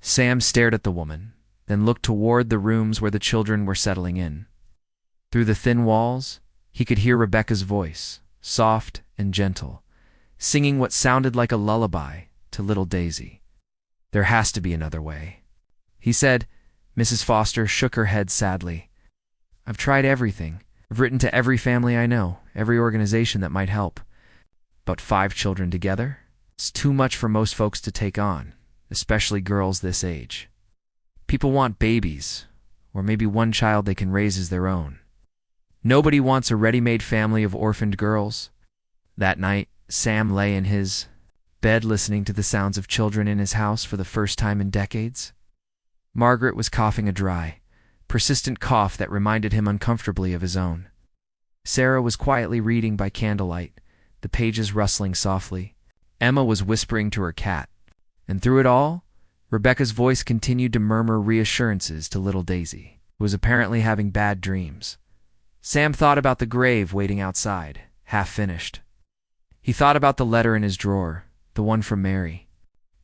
Sam stared at the woman, then looked toward the rooms where the children were settling in. Through the thin walls, he could hear Rebecca's voice, soft and gentle, singing what sounded like a lullaby to little Daisy. "There has to be another way," he said. Mrs. Foster shook her head sadly. "I've tried everything. I've written to every family I know, every organization that might help. But 5 children together? It's too much for most folks to take on, especially girls this age. People want babies, or maybe one child they can raise as their own. Nobody wants a ready-made family of orphaned girls." That night, Sam lay in his bed listening to the sounds of children in his house for the first time in decades. Margaret was coughing a dry, persistent cough that reminded him uncomfortably of his own. Sarah was quietly reading by candlelight, the pages rustling softly. Emma was whispering to her cat. And through it all, Rebecca's voice continued to murmur reassurances to little Daisy, who was apparently having bad dreams. Sam thought about the grave waiting outside, half finished. He thought about the letter in his drawer, the one from Mary,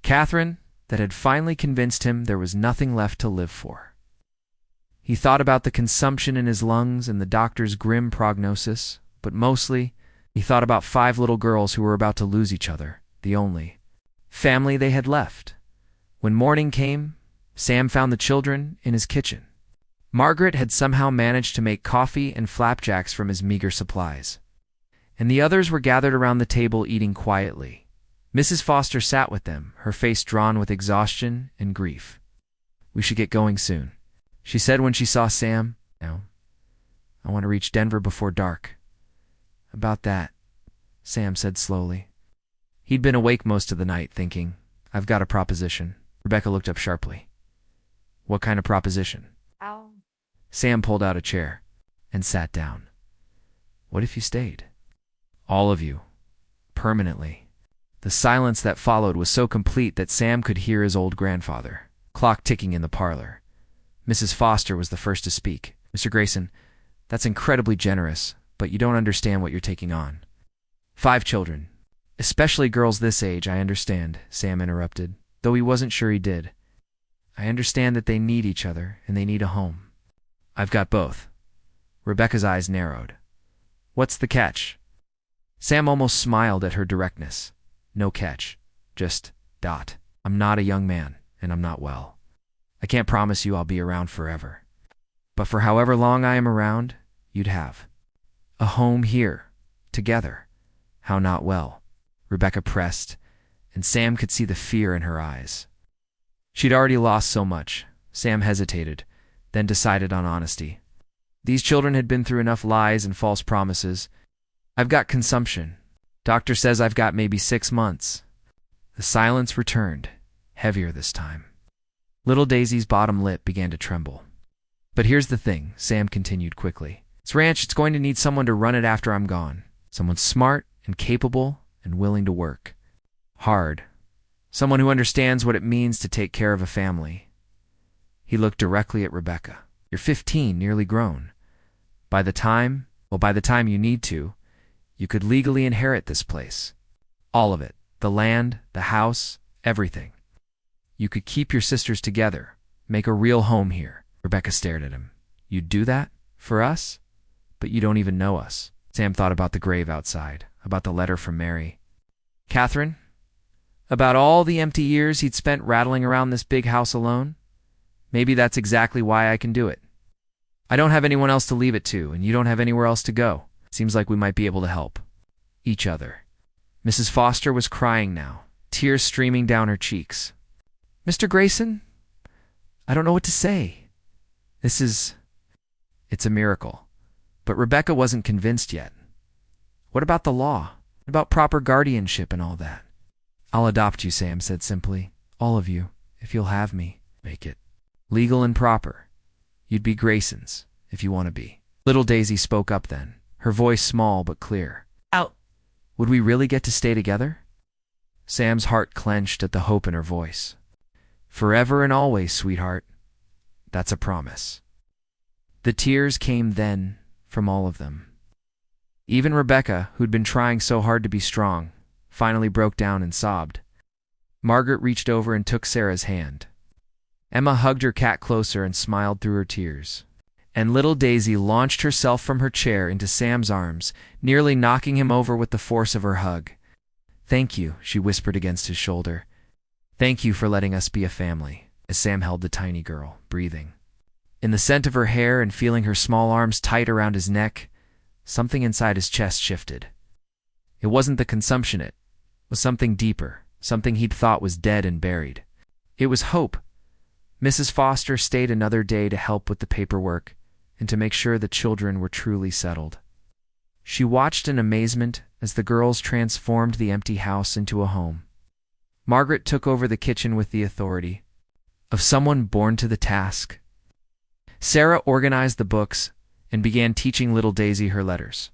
Catherine, that had finally convinced him there was nothing left to live for. He thought about the consumption in his lungs and the doctor's grim prognosis, but mostly, he thought about 5 little girls who were about to lose each other, the only family they had left. When morning came, Sam found the children in his kitchen. Margaret had somehow managed to make coffee and flapjacks from his meager supplies, and the others were gathered around the table eating quietly. Mrs. Foster sat with them, her face drawn with exhaustion and grief. "We should get going soon," she said when she saw Sam. "Now, I want to reach Denver before dark." "About that," Sam said slowly. He'd been awake most of the night, thinking, "I've got a proposition." Rebecca looked up sharply. "What kind of proposition?" Ow. Sam pulled out a chair and sat down. "What if you stayed? All of you. Permanently." The silence that followed was so complete that Sam could hear his old grandfather, clock ticking in the parlor. Mrs. Foster was the first to speak. "Mr. Grayson, that's incredibly generous, but you don't understand what you're taking on." 5 children. "Especially girls this age, I understand," Sam interrupted, though he wasn't sure he did. "I understand that they need each other and they need a home. I've got both." Rebecca's eyes narrowed. "What's the catch?" Sam almost smiled at her directness. "No catch. Just ... I'm not a young man, and I'm not well. I can't promise you I'll be around forever. But for however long I am around, you'd have a home here, together." "How not well?" Rebecca pressed, and Sam could see the fear in her eyes. She'd already lost so much. Sam hesitated, then decided on honesty. These children had been through enough lies and false promises. "I've got consumption. Doctor says I've got maybe 6 months." The silence returned, heavier this time. Little Daisy's bottom lip began to tremble. "But here's the thing," Sam continued quickly. "This ranch, it's going to need someone to run it after I'm gone. Someone smart and capable and willing to work hard. Someone who understands what it means to take care of a family." He looked directly at Rebecca. "You're 15, nearly grown. By the time you need to, you could legally inherit this place. All of it. The land, the house, everything. You could keep your sisters together, make a real home here." Rebecca stared at him. "You'd do that? For us? But you don't even know us." Sam thought about the grave outside, about the letter from Mary, Catherine, about all the empty years he'd spent rattling around this big house alone. "Maybe that's exactly why I can do it. I don't have anyone else to leave it to, and you don't have anywhere else to go. Seems like we might be able to help each other." Mrs. Foster was crying now, tears streaming down her cheeks. "Mr. Grayson, I don't know what to say. It's a miracle." But Rebecca wasn't convinced yet. "What about the law? About proper guardianship and all that?" "I'll adopt you," Sam said simply. "All of you, if you'll have me. Make it legal and proper. You'd be Graysons, if you want to be." Little Daisy spoke up then, her voice small but clear. "Out. Would we really get to stay together?" Sam's heart clenched at the hope in her voice. "Forever and always, sweetheart. That's a promise." The tears came then from all of them. Even Rebecca, who'd been trying so hard to be strong, finally broke down and sobbed. Margaret reached over and took Sarah's hand. Emma hugged her cat closer and smiled through her tears. And little Daisy launched herself from her chair into Sam's arms, nearly knocking him over with the force of her hug. "Thank you," she whispered against his shoulder. "Thank you for letting us be a family," as Sam held the tiny girl, breathing. In the scent of her hair and feeling her small arms tight around his neck, something inside his chest shifted. It wasn't the consumption, it was something deeper, something he'd thought was dead and buried. It was hope. Mrs. Foster stayed another day to help with the paperwork and to make sure the children were truly settled. She watched in amazement as the girls transformed the empty house into a home. Margaret took over the kitchen with the authority of someone born to the task. Sarah organized the books and began teaching little Daisy her letters.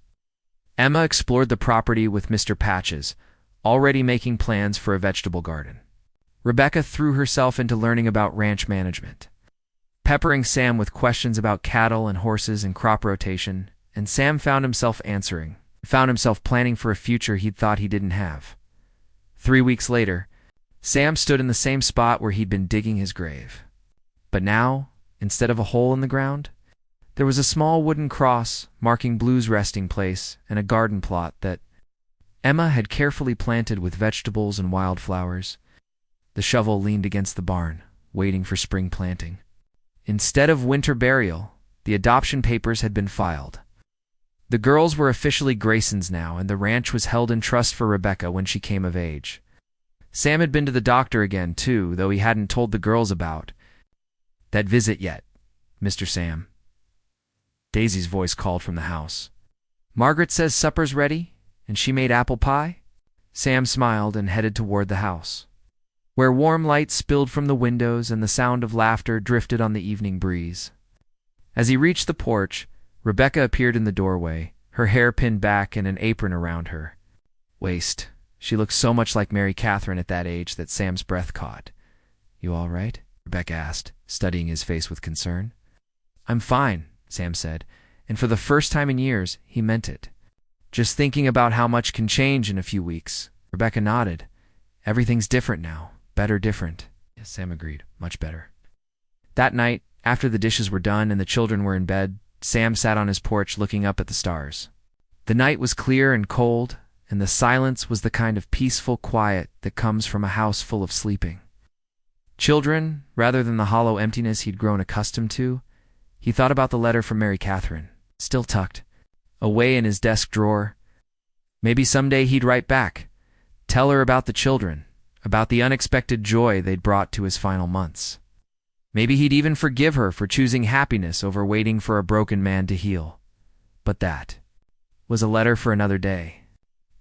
Emma explored the property with Mr. Patches, already making plans for a vegetable garden. Rebecca threw herself into learning about ranch management, peppering Sam with questions about cattle and horses and crop rotation, and Sam found himself planning for a future he'd thought he didn't have. 3 weeks later, Sam stood in the same spot where he'd been digging his grave. But now, instead of a hole in the ground, there was a small wooden cross marking Blue's resting place and a garden plot that Emma had carefully planted with vegetables and wildflowers. The shovel leaned against the barn, waiting for spring planting. Instead of winter burial, the adoption papers had been filed. The girls were officially Graysons now, and the ranch was held in trust for Rebecca when she came of age. Sam had been to the doctor again, too, though he hadn't told the girls about that visit yet. "Mr. Sam." Daisy's voice called from the house. "Margaret says supper's ready, and she made apple pie?" Sam smiled and headed toward the house, where warm light spilled from the windows and the sound of laughter drifted on the evening breeze. As he reached the porch, Rebecca appeared in the doorway, her hair pinned back and an apron around her waist. She looked so much like Mary Catherine at that age that Sam's breath caught. "You all right?" Rebecca asked, studying his face with concern. "I'm fine," Sam said, and for the first time in years, he meant it. "Just thinking about how much can change in a few weeks." Rebecca nodded. "Everything's different now. Better different." Yes, Sam agreed. "Much better." That night, after the dishes were done and the children were in bed, Sam sat on his porch looking up at the stars. The night was clear and cold, and the silence was the kind of peaceful quiet that comes from a house full of sleeping children, rather than the hollow emptiness he'd grown accustomed to. He thought about the letter from Mary Catherine, still tucked away in his desk drawer. Maybe someday he'd write back, tell her about the children, about the unexpected joy they'd brought to his final months. Maybe he'd even forgive her for choosing happiness over waiting for a broken man to heal. But that was a letter for another day.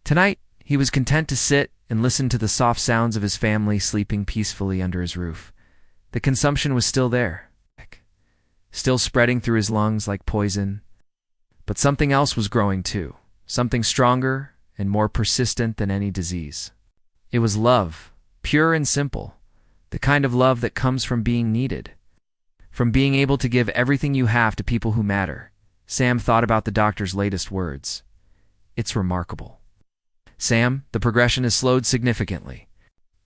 Tonight, he was content to sit and listen to the soft sounds of his family sleeping peacefully under his roof. The consumption was still there, still spreading through his lungs like poison. But something else was growing too, something stronger and more persistent than any disease. It was love, pure and simple, the kind of love that comes from being needed, from being able to give everything you have to people who matter. Sam thought about the doctor's latest words. "It's remarkable. Sam, the progression has slowed significantly.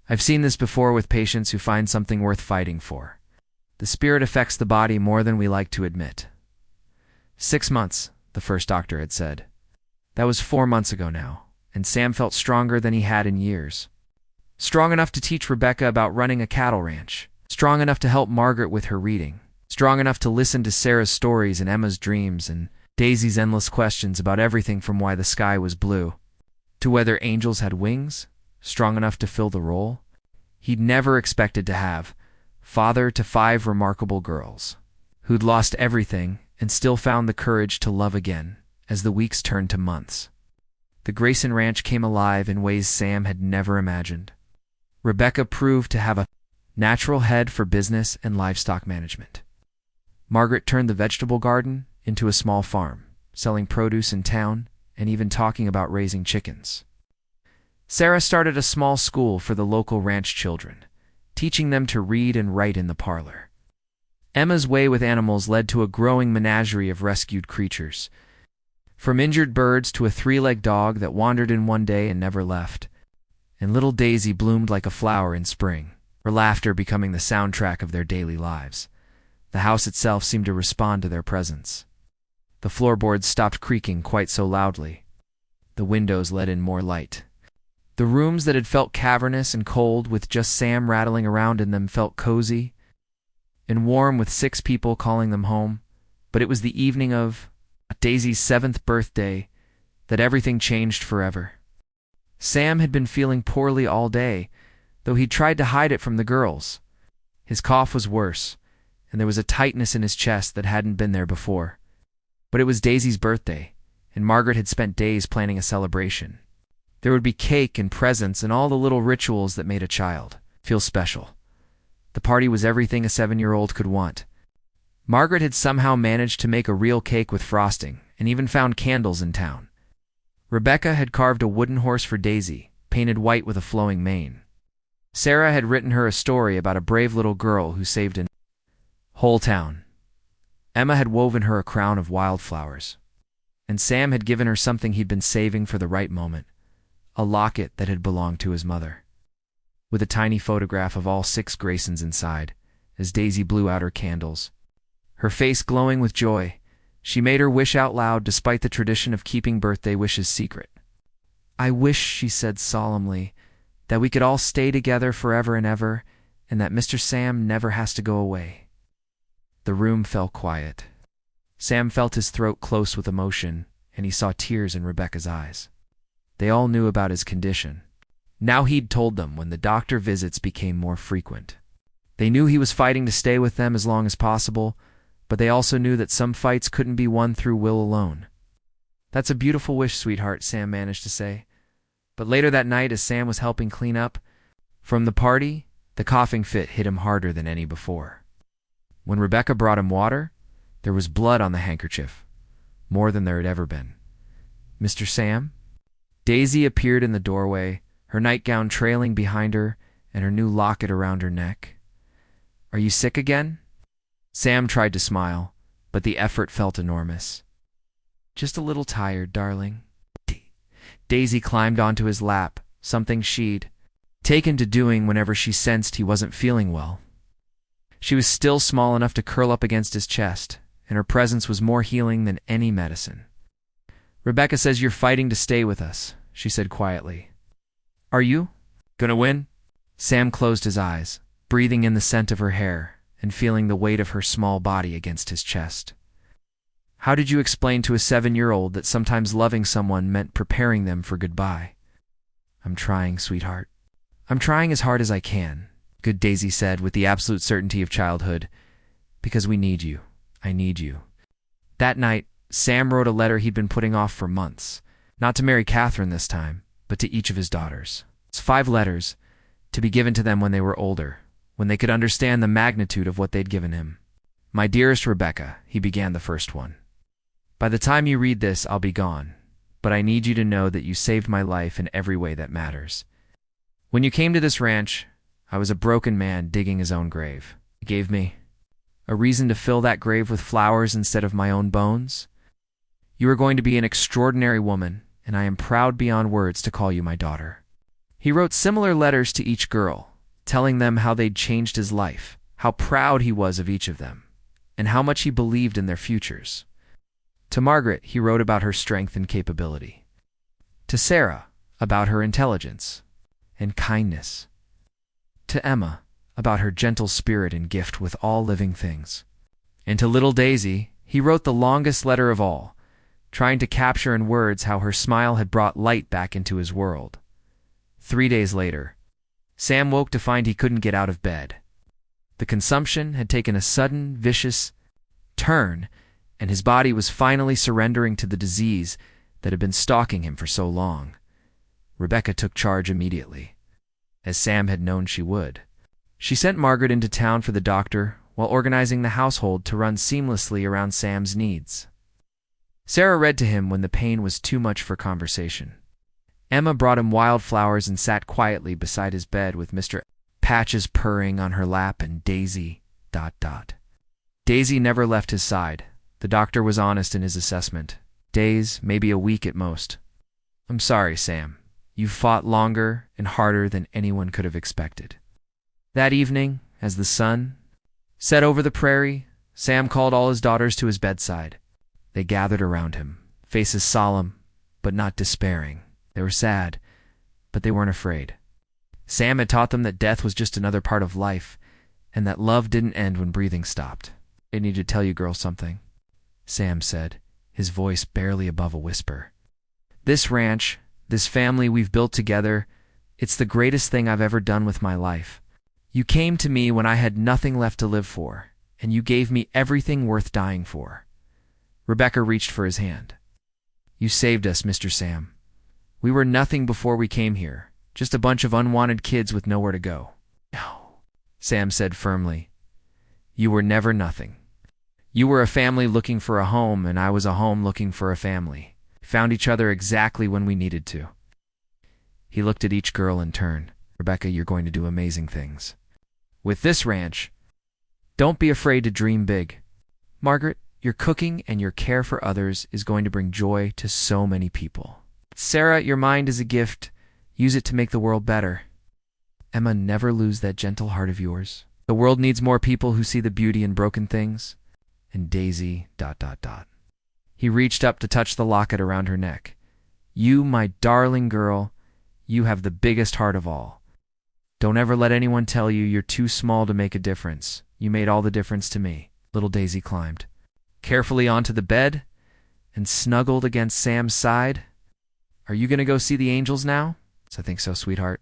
I've seen this before with patients who find something worth fighting for. The spirit affects the body more than we like to admit." 6 months, the first doctor had said. That was 4 months ago now, and Sam felt stronger than he had in years. Strong enough to teach Rebecca about running a cattle ranch, strong enough to help Margaret with her reading, strong enough to listen to Sarah's stories and Emma's dreams and Daisy's endless questions about everything from why the sky was blue to whether angels had wings, strong enough to fill the role he'd never expected to have, father to 5 remarkable girls who'd lost everything and still found the courage to love again as the weeks turned to months. The Grayson Ranch came alive in ways Sam had never imagined. Rebecca proved to have a natural head for business and livestock management. Margaret turned the vegetable garden into a small farm, selling produce in town and even talking about raising chickens. Sarah started a small school for the local ranch children, teaching them to read and write in the parlor. Emma's way with animals led to a growing menagerie of rescued creatures, from injured birds to a 3-legged dog that wandered in one day and never left. And little Daisy bloomed like a flower in spring, her laughter becoming the soundtrack of their daily lives. The house itself seemed to respond to their presence. The floorboards stopped creaking quite so loudly. The windows let in more light. The rooms that had felt cavernous and cold with just Sam rattling around in them felt cozy and warm with 6 people calling them home. But it was the evening of Daisy's 7th birthday that everything changed forever. Sam had been feeling poorly all day, though he'd tried to hide it from the girls. His cough was worse, and there was a tightness in his chest that hadn't been there before. But it was Daisy's birthday, and Margaret had spent days planning a celebration. There would be cake and presents and all the little rituals that made a child feel special. The party was everything a 7-year-old could want. Margaret had somehow managed to make a real cake with frosting, and even found candles in town. Rebecca had carved a wooden horse for Daisy, painted white with a flowing mane. Sarah had written her a story about a brave little girl who saved a whole town. Emma had woven her a crown of wildflowers. And Sam had given her something he'd been saving for the right moment, a locket that had belonged to his mother, with a tiny photograph of all 6 Graysons inside. As Daisy blew out her candles, her face glowing with joy, she made her wish out loud despite the tradition of keeping birthday wishes secret. "I wish," she said solemnly, "that we could all stay together forever and ever, and that Mr. Sam never has to go away." The room fell quiet. Sam felt his throat close with emotion, and he saw tears in Rebecca's eyes. They all knew about his condition. Now he'd told them when the doctor visits became more frequent. They knew he was fighting to stay with them as long as possible, but they also knew that some fights couldn't be won through will alone. "That's a beautiful wish, sweetheart," Sam managed to say. But later that night, as Sam was helping clean up from the party, the coughing fit hit him harder than any before. When Rebecca brought him water, there was blood on the handkerchief, more than there had ever been. "Mr. Sam?" Daisy appeared in the doorway, her nightgown trailing behind her and her new locket around her neck. "Are you sick again?" Sam tried to smile, but the effort felt enormous. "Just a little tired, darling." Daisy climbed onto his lap, something she'd taken to doing whenever she sensed he wasn't feeling well. She was still small enough to curl up against his chest, and her presence was more healing than any medicine. "Rebecca says you're fighting to stay with us," she said quietly. "Are you gonna win?" Sam closed his eyes, breathing in the scent of her hair and feeling the weight of her small body against his chest. How did you explain to a 7-year-old that sometimes loving someone meant preparing them for goodbye? "I'm trying, sweetheart. I'm trying as hard as I can," good Daisy said with the absolute certainty of childhood. "Because we need you. I need you." That night, Sam wrote a letter he'd been putting off for months, not to Mary Catherine this time, but to each of his daughters. It's 5 letters, to be given to them when they were older, when they could understand the magnitude of what they'd given him. "My dearest Rebecca," he began the first one. "By the time you read this, I'll be gone, but I need you to know that you saved my life in every way that matters. When you came to this ranch, I was a broken man digging his own grave. You gave me a reason to fill that grave with flowers instead of my own bones. You are going to be an extraordinary woman, and I am proud beyond words to call you my daughter." He wrote similar letters to each girl, telling them how they'd changed his life, how proud he was of each of them, and how much he believed in their futures. To Margaret, he wrote about her strength and capability. To Sarah, about her intelligence and kindness. To Emma, about her gentle spirit and gift with all living things. And to little Daisy, he wrote the longest letter of all, trying to capture in words how her smile had brought light back into his world. 3 days later, Sam woke to find he couldn't get out of bed. The consumption had taken a sudden, vicious turn, and his body was finally surrendering to the disease that had been stalking him for so long. Rebecca took charge immediately, as Sam had known she would. She sent Margaret into town for the doctor while organizing the household to run seamlessly around Sam's needs. Sarah read to him when the pain was too much for conversation. Emma brought him wildflowers and sat quietly beside his bed with Mr. Patches purring on her lap and Daisy ... Daisy never left his side. The doctor was honest in his assessment. Days, maybe a week at most. "I'm sorry, Sam. You've fought longer and harder than anyone could have expected." That evening, as the sun set over the prairie, Sam called all his daughters to his bedside. They gathered around him, faces solemn, but not despairing. They were sad, but they weren't afraid. Sam had taught them that death was just another part of life, and that love didn't end when breathing stopped. "I need to tell you girls something," Sam said, his voice barely above a whisper. "This ranch, this family we've built together, it's the greatest thing I've ever done with my life. You came to me when I had nothing left to live for, and you gave me everything worth dying for." Rebecca reached for his hand. "You saved us, Mr. Sam. We were nothing before we came here, just a bunch of unwanted kids with nowhere to go." "No," Sam said firmly. "You were never nothing. You were a family looking for a home, and I was a home looking for a family. We found each other exactly when we needed to." He looked at each girl in turn. "Rebecca, you're going to do amazing things. With this ranch, don't be afraid to dream big. Margaret, your cooking and your care for others is going to bring joy to so many people. Sarah, your mind is a gift. Use it to make the world better. Emma, never lose that gentle heart of yours. The world needs more people who see the beauty in broken things. And Daisy, ... He reached up to touch the locket around her neck. "You, my darling girl, you have the biggest heart of all. Don't ever let anyone tell you you're too small to make a difference. You made all the difference to me." Little Daisy climbed carefully onto the bed and snuggled against Sam's side. "Are you going to go see the angels now?" "I think so, sweetheart."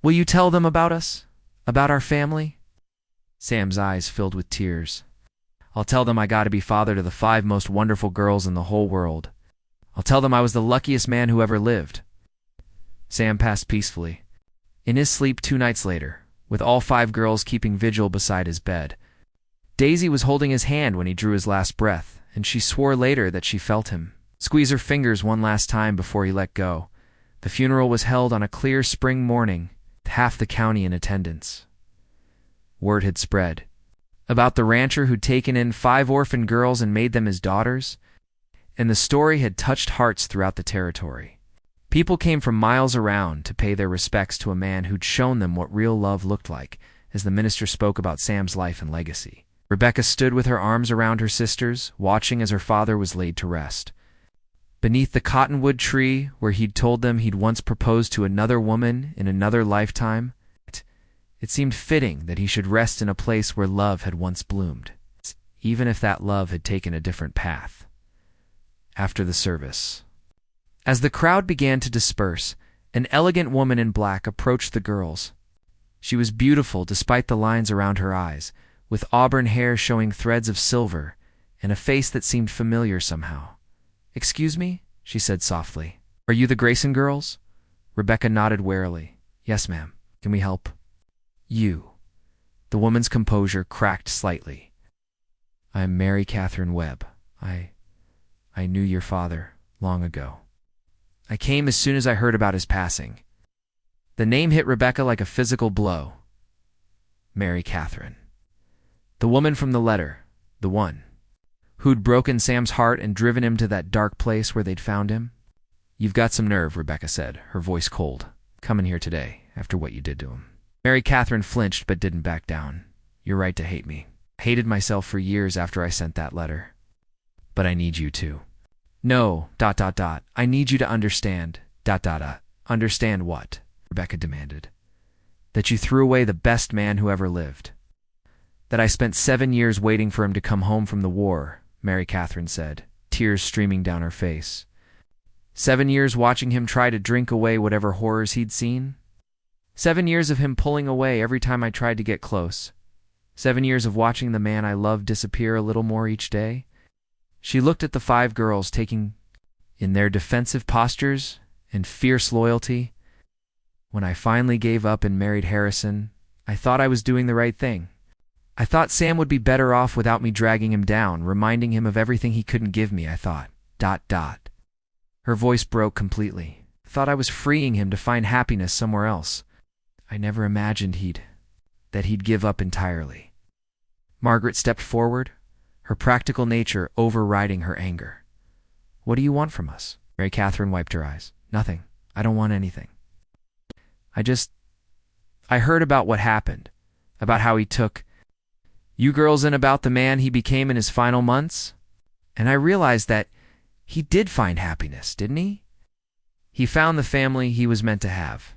"Will you tell them about us? About our family?" Sam's eyes filled with tears. "I'll tell them I got to be father to the 5 most wonderful girls in the whole world. I'll tell them I was the luckiest man who ever lived." Sam passed peacefully. In his sleep 2 nights later, with all 5 girls keeping vigil beside his bed. Daisy was holding his hand when he drew his last breath, and she swore later that she felt him squeeze her fingers one last time before he let go. The funeral was held on a clear spring morning, with half the county in attendance. Word had spread about the rancher who'd taken in 5 orphan girls and made them his daughters, and the story had touched hearts throughout the territory. People came from miles around to pay their respects to a man who'd shown them what real love looked like as the minister spoke about Sam's life and legacy. Rebecca stood with her arms around her sisters, watching as her father was laid to rest. Beneath the cottonwood tree where he'd told them he'd once proposed to another woman in another lifetime, it seemed fitting that he should rest in a place where love had once bloomed, even if that love had taken a different path. After the service, as the crowd began to disperse, an elegant woman in black approached the girls. She was beautiful despite the lines around her eyes, with auburn hair showing threads of silver and a face that seemed familiar somehow. "Excuse me?" she said softly. "Are you the Grayson girls?" Rebecca nodded warily. "Yes, ma'am. Can we help?" "You." The woman's composure cracked slightly. "I'm Mary Catherine Webb. I knew your father long ago. I came as soon as I heard about his passing." The name hit Rebecca like a physical blow. Mary Catherine. The woman from the letter, the one who'd broken Sam's heart and driven him to that dark place where they'd found him. "You've got some nerve," Rebecca said, her voice cold, "coming here today after what you did to him." Mary Catherine flinched but didn't back down. "You're right to hate me. I hated myself for years after I sent that letter. But I need you to." "No, ... I need you to understand, ... Understand what?" Rebecca demanded. "That you threw away the best man who ever lived. That I spent 7 years waiting for him to come home from the war," Mary Catherine said, tears streaming down her face. 7 years watching him try to drink away whatever horrors he'd seen. 7 years of him pulling away every time I tried to get close. 7 years of watching the man I loved disappear a little more each day. She looked at the 5 girls taking in their defensive postures and fierce loyalty. "When I finally gave up and married Harrison, I thought I was doing the right thing. I thought Sam would be better off without me dragging him down, reminding him of everything he couldn't give me, I thought, ... Her voice broke completely. "I thought I was freeing him to find happiness somewhere else. I never imagined that he'd give up entirely." Margaret stepped forward, her practical nature overriding her anger. "What do you want from us?" Mary Catherine wiped her eyes. "Nothing. I don't want anything. I heard about what happened. about how he took you girls in about the man he became in his final months. And I realized that he did find happiness, didn't he? He found the family he was meant to have.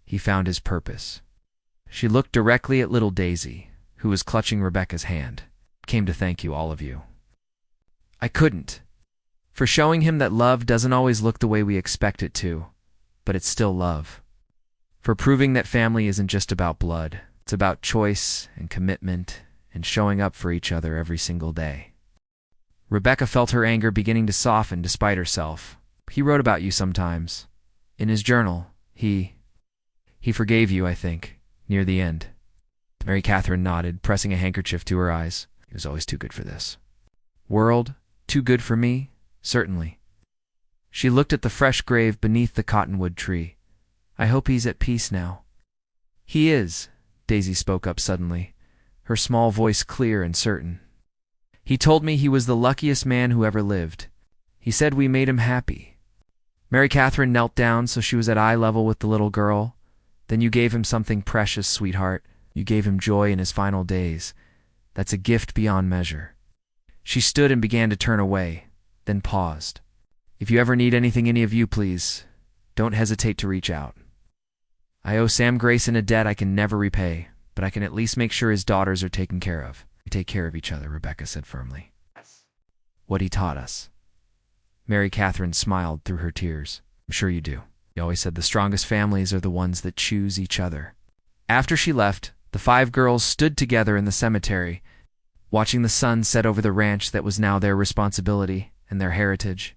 He found his purpose. She looked directly at little Daisy, who was clutching Rebecca's hand. Came to thank you, all of you. I couldn't. For showing him that love doesn't always look the way we expect it to, but it's still love. For proving that family isn't just about blood. It's about choice and commitment and showing up for each other every single day. Rebecca felt her anger beginning to soften despite herself. He wrote about you sometimes. In his journal, he forgave you, I think, near the end. Mary Catherine nodded, pressing a handkerchief to her eyes. He was always too good for this world. Too good for me? Certainly. She looked at the fresh grave beneath the cottonwood tree. I hope he's at peace now. He is, Daisy spoke up suddenly, her small voice clear and certain. He told me he was the luckiest man who ever lived. He said we made him happy. Mary Catherine knelt down so she was at eye level with the little girl. Then you gave him something precious, sweetheart. You gave him joy in his final days. That's a gift beyond measure. She stood and began to turn away, then paused. If you ever need anything, any of you, please, don't hesitate to reach out. I owe Sam Grayson a debt I can never repay, but I can at least make sure his daughters are taken care of. We take care of each other, Rebecca said firmly. What he taught us. Mary Catherine smiled through her tears. I'm sure you do. He always said the strongest families are the ones that choose each other. After she left, the 5 girls stood together in the cemetery, watching the sun set over the ranch that was now their responsibility and their heritage.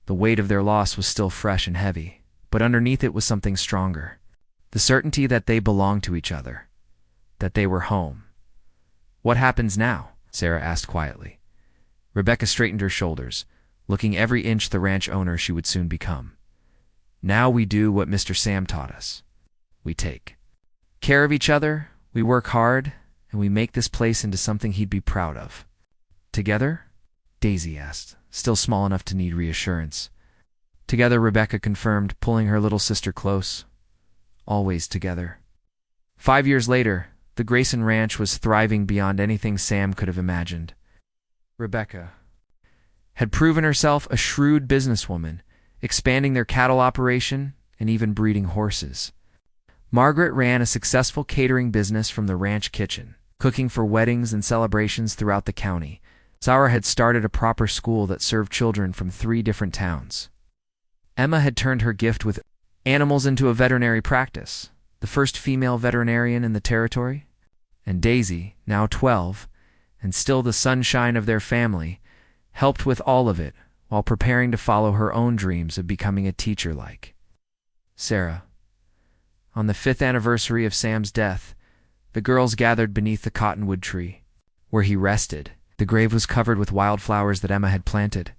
The weight of their loss was still fresh and heavy, but underneath it was something stronger. The certainty that they belonged to each other, that they were home. What happens now? Sarah asked quietly. Rebecca straightened her shoulders, looking every inch the ranch owner she would soon become. Now we do what Mr. Sam taught us. We take care of each other, we work hard, and we make this place into something he'd be proud of. Together? Daisy asked, still small enough to need reassurance. Together, Rebecca confirmed, pulling her little sister close. Always together. 5 years later, the Grayson Ranch was thriving beyond anything Sam could have imagined. Rebecca had proven herself a shrewd businesswoman, expanding their cattle operation and even breeding horses. Margaret ran a successful catering business from the ranch kitchen, cooking for weddings and celebrations throughout the county. Sarah had started a proper school that served children from 3 different towns. Emma had turned her gift with animals into a veterinary practice, the first female veterinarian in the territory. And Daisy, now 12, and still the sunshine of their family, helped with all of it while preparing to follow her own dreams of becoming a teacher like Sarah. On the 5th anniversary of Sam's death, the girls gathered beneath the cottonwood tree, where he rested. The grave was covered with wildflowers that Emma had planted,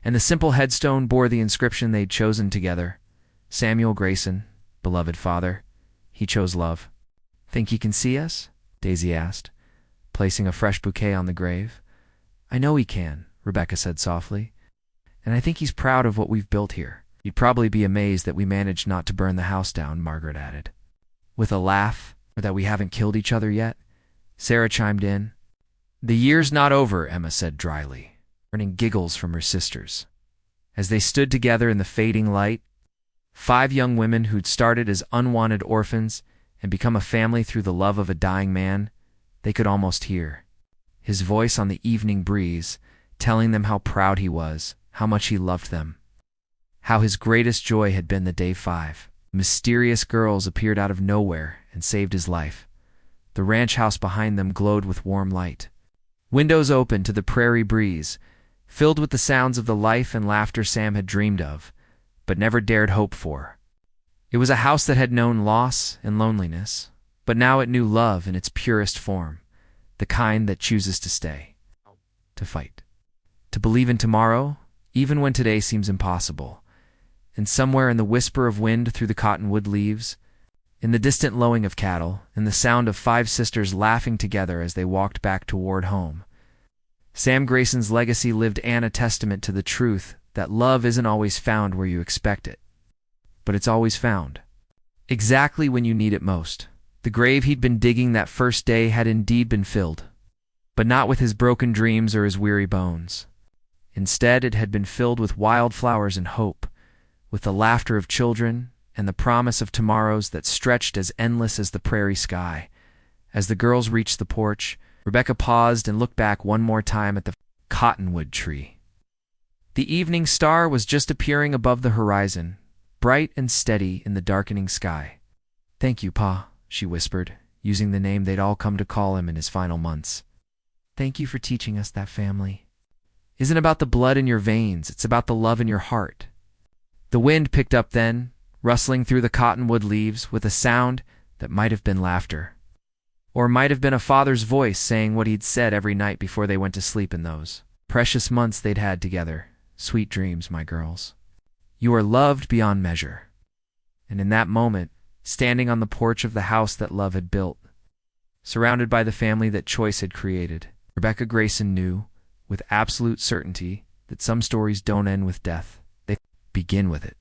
and the simple headstone bore the inscription they'd chosen together. Samuel Grayson, beloved father, he chose love. Think he can see us? Daisy asked, placing a fresh bouquet on the grave. I know he can, Rebecca said softly, and I think he's proud of what we've built here. You'd probably be amazed that we managed not to burn the house down, Margaret added. With a laugh, or that we haven't killed each other yet, Sarah chimed in. The year's not over, Emma said dryly, earning giggles from her sisters. As they stood together in the fading light, 5 young women who'd started as unwanted orphans and become a family through the love of a dying man, they could almost hear his voice on the evening breeze, telling them how proud he was, how much he loved them. How his greatest joy had been the day 5. Mysterious girls appeared out of nowhere and saved his life. The ranch house behind them glowed with warm light. Windows opened to the prairie breeze, filled with the sounds of the life and laughter Sam had dreamed of, but never dared hope for. It was a house that had known loss and loneliness, but now it knew love in its purest form, the kind that chooses to stay, to fight, to believe in tomorrow, even when today seems impossible. And somewhere in the whisper of wind through the cottonwood leaves, in the distant lowing of cattle, in the sound of 5 sisters laughing together as they walked back toward home, Sam Grayson's legacy lived and a testament to the truth that love isn't always found where you expect it, but it's always found exactly when you need it most. The grave he'd been digging that first day had indeed been filled, but not with his broken dreams or his weary bones. Instead, it had been filled with wild flowers and hope, with the laughter of children and the promise of tomorrows that stretched as endless as the prairie sky. As the girls reached the porch, Rebecca paused and looked back one more time at the cottonwood tree. The evening star was just appearing above the horizon, bright and steady in the darkening sky. "Thank you, Pa," she whispered, using the name they'd all come to call him in his final months. "Thank you for teaching us that family isn't about the blood in your veins, it's about the love in your heart." The wind picked up then, rustling through the cottonwood leaves with a sound that might have been laughter, or might have been a father's voice saying what he'd said every night before they went to sleep in those precious months they'd had together. "Sweet dreams, my girls. You are loved beyond measure." And in that moment, standing on the porch of the house that love had built, surrounded by the family that choice had created, Rebecca Grayson knew, with absolute certainty, that some stories don't end with death. They begin with it.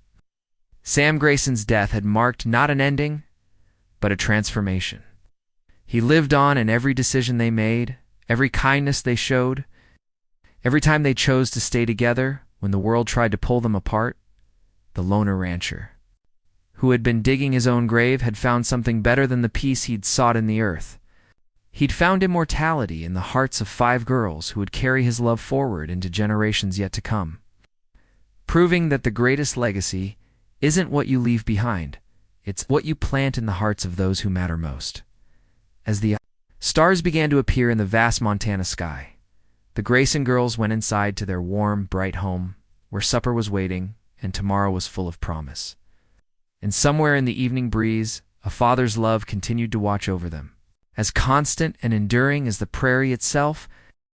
Sam Grayson's death had marked not an ending, but a transformation. He lived on in every decision they made, every kindness they showed, every time they chose to stay together when the world tried to pull them apart. The loner rancher, who had been digging his own grave, had found something better than the peace he'd sought in the earth. He'd found immortality in the hearts of 5 girls who would carry his love forward into generations yet to come, proving that the greatest legacy isn't what you leave behind, it's what you plant in the hearts of those who matter most. As the stars began to appear in the vast Montana sky, the Grayson girls went inside to their warm, bright home, where supper was waiting and tomorrow was full of promise. And somewhere in the evening breeze, a father's love continued to watch over them. As constant and enduring as the prairie itself,